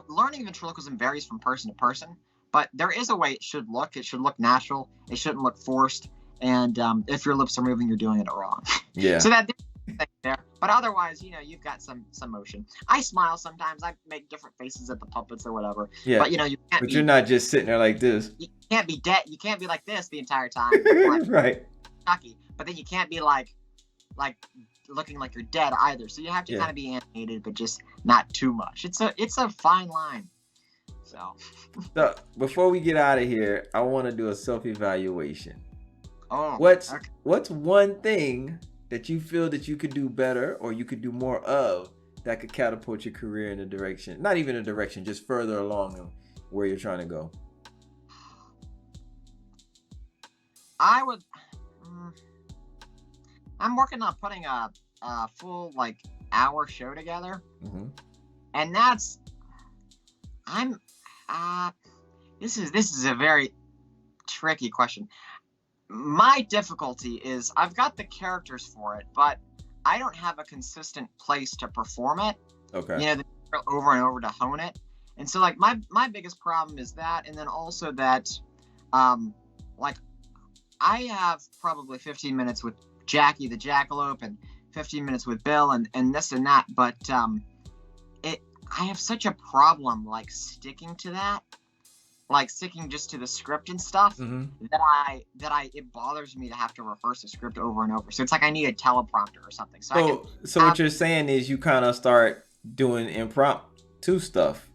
learning ventriloquism varies from person to person. But there is a way it should look. It should look natural. It shouldn't look forced. And if your lips are moving, you're doing it wrong. Yeah. So that there. But otherwise, you've got some motion. I smile sometimes. I make different faces at the puppets or whatever. Yeah. But you can't. But you're not just sitting there like this. You can't be dead. You can't be like this the entire time. Right. But then you can't be like looking like you're dead either. So you have to kind of be animated, but just not too much. It's a fine line. So before we get out of here, I want to do a self-evaluation. Oh, what's one thing that you feel that you could do better or you could do more of that could catapult your career in a direction, not even a direction, just further along where you're trying to go? I'm working on putting a full hour show together, and that's this is a very tricky question. My difficulty is I've got the characters for it, but I don't have a consistent place to perform it. Okay. Over and over to hone it. And so my biggest problem is that, and then also that I have probably 15 minutes with Jackie the Jackalope and 15 minutes with Bill and this and that, but I have such a problem sticking to that, sticking just to the script and stuff, that it bothers me to have to rehearse the script over and over. So it's like I need a teleprompter or something. So what you're saying is you kind of start doing impromptu stuff,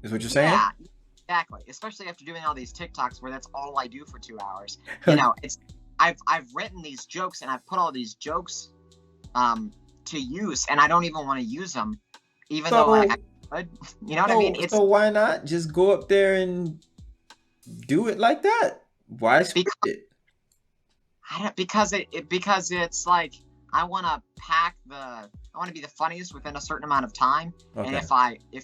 is what you're saying? Yeah, exactly. Especially after doing all these TikToks where that's all I do for 2 hours. It's I've written these jokes and I've put all these jokes to use, and I don't even want to use them, even though I could. You know what I mean? So why not just go up there and do it like that? Why script it? Because it's like I want to be the funniest within a certain amount of time. Okay. And if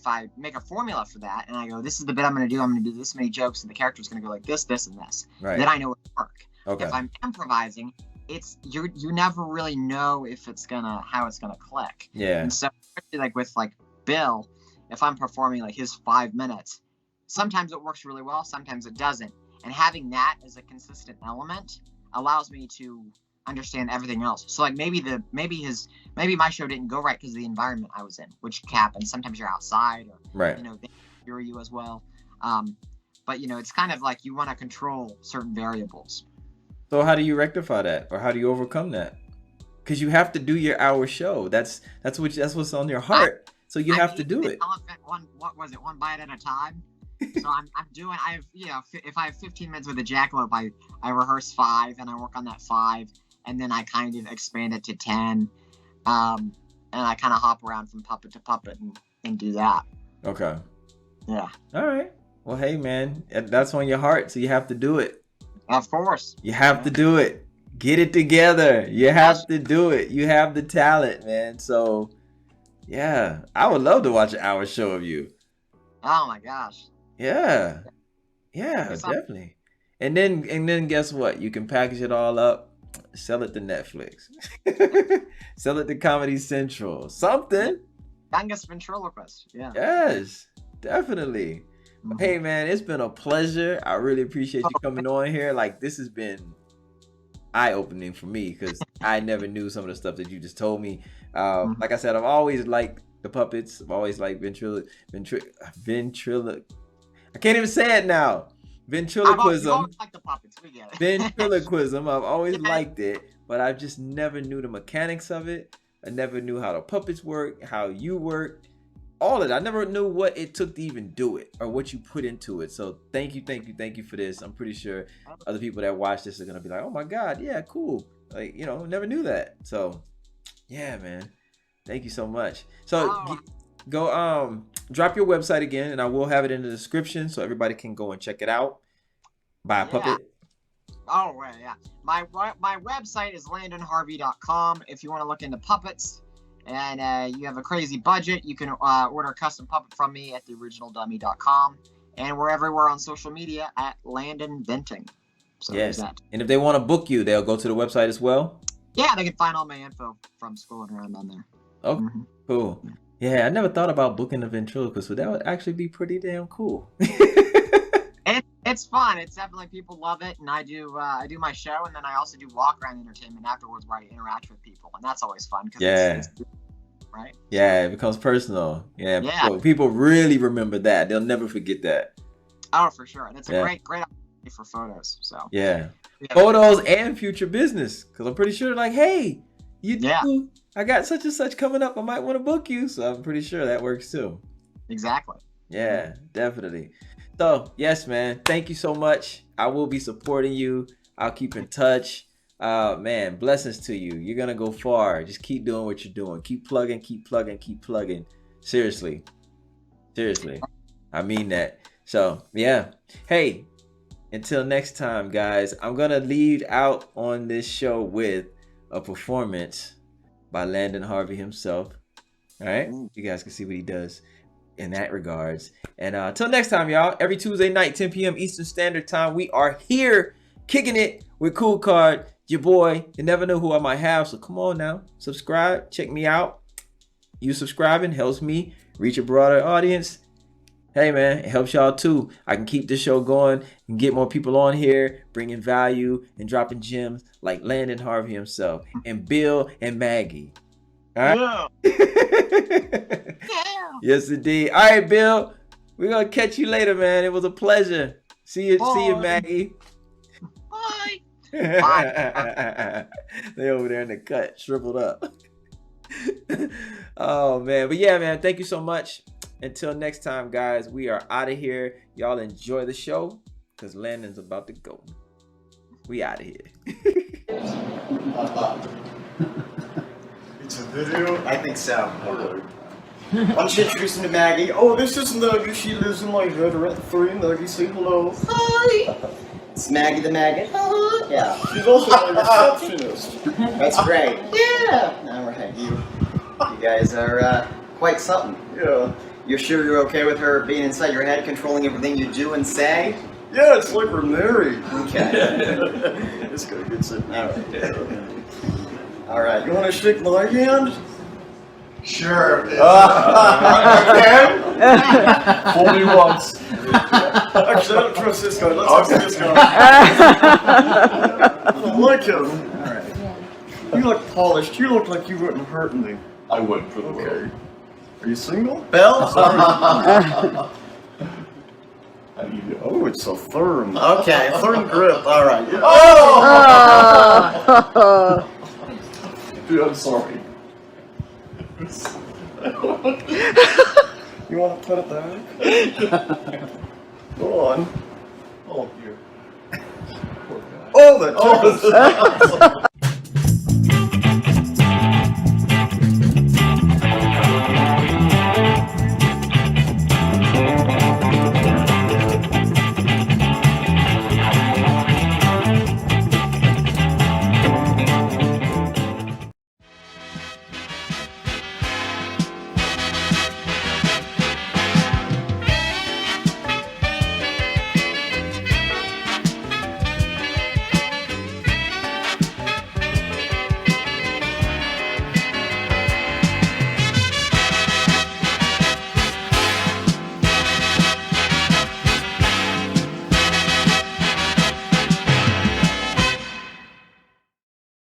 I make a formula for that and I go, this is the bit I'm going to do. I'm going to do this many jokes and the character's going to go like this, this, and this. Right. Then I know it'll work. Okay. If I'm improvising, you never really know how it's gonna click. Yeah. And so especially with Bill, if I'm performing his 5 minutes, sometimes it works really well, sometimes it doesn't. And having that as a consistent element allows me to understand everything else. So maybe my show didn't go right because of the environment I was in, which happens. Sometimes you're outside, or they hear you as well. But it's kind of you want to control certain variables. So how do you rectify that, or how do you overcome that? Because you have to do your hour show. That's what's on your heart. So you have to do it. One bite at a time. So if I have 15 minutes with the Jackalope, I rehearse 5 and I work on that 5, and then I kind of expand it to 10, and I kind of hop around from puppet to puppet and do that. Okay. Yeah. All right. Well, hey man, that's on your heart, so you have to do it. Of course. You have to do it. Get it together. You have to do it. You have the talent, man. So, yeah, I would love to watch an hour show of you. Oh my gosh. Yeah, definitely. And then guess what? You can package it all up Sell it to Netflix. Sell it to Comedy Central. Something. Youngest ventriloquist. Yeah. Yes, definitely. Hey man, it's been a pleasure. I really appreciate you coming on here. Like, this has been eye-opening for me because I never knew some of the stuff that you just told me. Like I said, I've always liked the puppets. I've always liked ventriloquism. I can't even say it now. Ventriloquism. I've always liked the puppets. We get it. Ventriloquism. I've always liked it, but I just never knew the mechanics of it. I never knew how the puppets work, how you work, all of that. I never knew what it took to even do it or what you put into it. So thank you for this. I'm pretty sure other people that watch this are gonna be like, oh my God, yeah, cool. Like, you know, never knew that. So yeah, man. Thank you so much. So go drop your website again, and I will have it in the description so everybody can go and check it out. Buy a puppet. Oh, right, yeah. My website is landonharvey.com. If you want to look into puppets and you have a crazy budget, you can order a custom puppet from me at theoriginaldummy.com. And we're everywhere on social media at Landon Venting. So yes. And if they want to book you, they'll go to the website as well? Yeah, they can find all my info from scrolling around on there. Oh, cool. Yeah, I never thought about booking a ventriloquist, but that would actually be pretty damn cool. It's fun. It's definitely, people love it, and I do my show, and then I also do walk around entertainment afterwards where I interact with people, and that's always fun. It's right. Yeah, it becomes personal. Yeah. People really remember that. They'll never forget that. Oh, for sure. And it's a great opportunity for photos. So yeah, photos and future business, because I'm pretty sure like, hey, I got such and such coming up. I might want to book you. So I'm pretty sure that works too. Exactly. Yeah, definitely. So yes, man, thank you so much. I will be supporting you. I'll keep in touch. Man, blessings to you. You're gonna go far. Just keep doing what you're doing. Keep plugging. Seriously. I mean that. So yeah. Hey, until next time, guys, I'm gonna lead out on this show with a performance by Landon Harvey himself. All right, you guys can see what he does in that regards. And until next time, y'all, every Tuesday night, 10 p.m. Eastern Standard Time, we are here kicking it with KoolKard, your boy. You never know who I might have, so come on now, subscribe, check me out. You subscribing helps me reach a broader audience. Hey man, it helps y'all too. I can keep this show going and get more people on here, bringing value and dropping gems like Landon Harvey himself and Bill and Maggie. All right? Yeah. Yes, indeed. All right, Bill. We're gonna catch you later, man. It was a pleasure. See you, Maggie. Bye. Bye. They over there in the cut, shriveled up. Oh man, but yeah, man. Thank you so much. Until next time, guys. We are out of here. Y'all enjoy the show, cause Landon's about to go. We out of here. It's a video? I think so. Alright. Why don't you introduce him to Maggie? Oh, this is Nugget. She lives in my head rent-free. Nugget, say hello. Hi! It's Maggie the Maggot. Yeah. She's also my receptionist. That's great. Yeah! Alright, you guys are quite something. Yeah. You're sure you're okay with her being inside your head, controlling everything you do and say? Yeah, it's like we're married. Okay. This guy gets it. Alright. Alright. You want to shake my hand? Sure. Again? Only once. Actually, I don't trust this guy. Let's trust this guy. I don't like him. Alright. You look polished. You look like you wouldn't hurt me. I wouldn't for the Okay. world. Are you single? Bill? How do you do? Oh, it's so firm. Okay, firm grip. Alright. Oh! Dude, I'm sorry. You want to put it back? Go on. Oh, here. Poor guy. Oh, that tickles.